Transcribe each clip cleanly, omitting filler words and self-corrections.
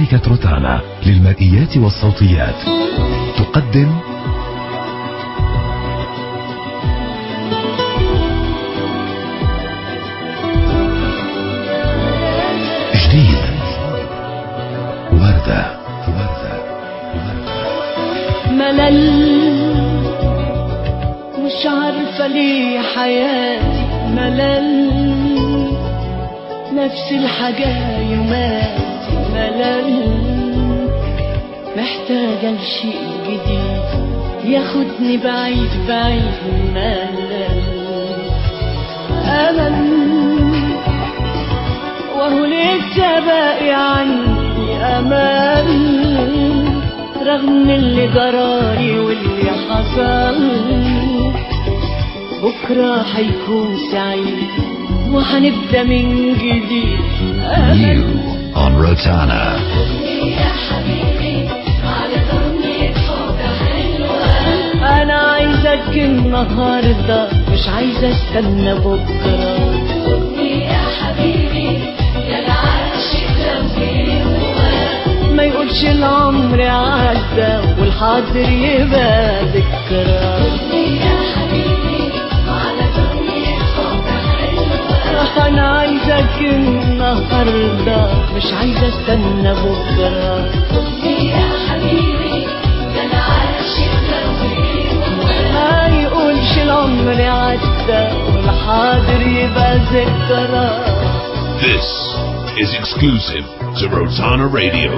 شركة روتانا للمرئيات والصوتيات تقدم جديد. وردة ملل، مش عارفة ليه حياتي ملل، نفس الحاجة يوماتي ملل، محتاجة لشيء جديد ياخدني بعيد بعيد ملل. أمل وهو لسه باقي عندي أمل، رغم اللي جرالي واللي حصل، بكرة هيكون سعيد وهنبدأ من جديد. New on Rotana. يا حبيبي على دنيا حب حلوة، أنا عايزك النهاردة مش عايزة استنى بكرة. يا حبيبي يا العاشق لو ما يقولش العمر عدى والحاضر يبقى ذكرى. يا حبيبي على دنيا حب حلوة، أنا عايزك النهاردة مش عايزة استنى بكرة. يا حبيبي يا العاشق لو ما يقولش العمر عدى والحاضر يبقى ذكرى. This is exclusive to Rotana Radio.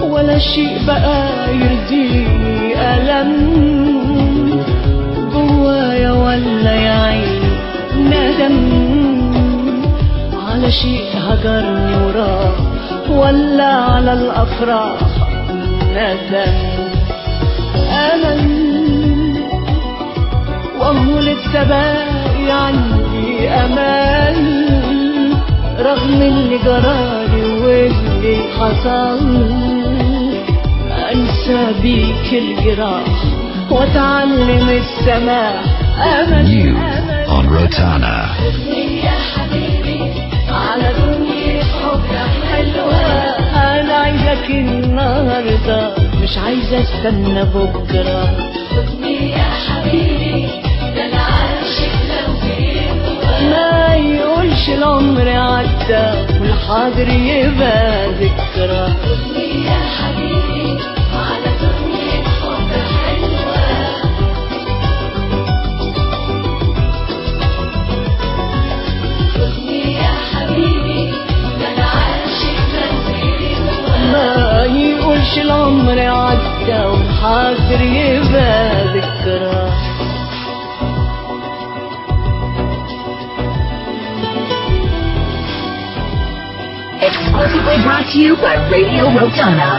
ولا شيء بقى يرضيني، ألم جوايا ولا يا عيني ندم على شيء هجرني وراه، ولا على الأفراح ندم. أمل وهو لسه باقي عندي أمل، رغم اللي جرالي واللي حصل، أنسى بيك الجراح وأتعلم السماح. أمل New on Rotana. يا حبيبي على دنيا حب حلوة، أنا عايزك النهاردة مش عايزة استنى بكرة. يا حبيبي ده أنا عاشق لو ما يقولش العمر عدى والحاضر يبقى ذكرى. يا حبيبي على دنيا حب حلوة، يا حبيبي ده أنا عاشق لو ما يقولش العمر عدى والحاضر يبقى ذكرى. Exclusively brought to you by Radio Rotana.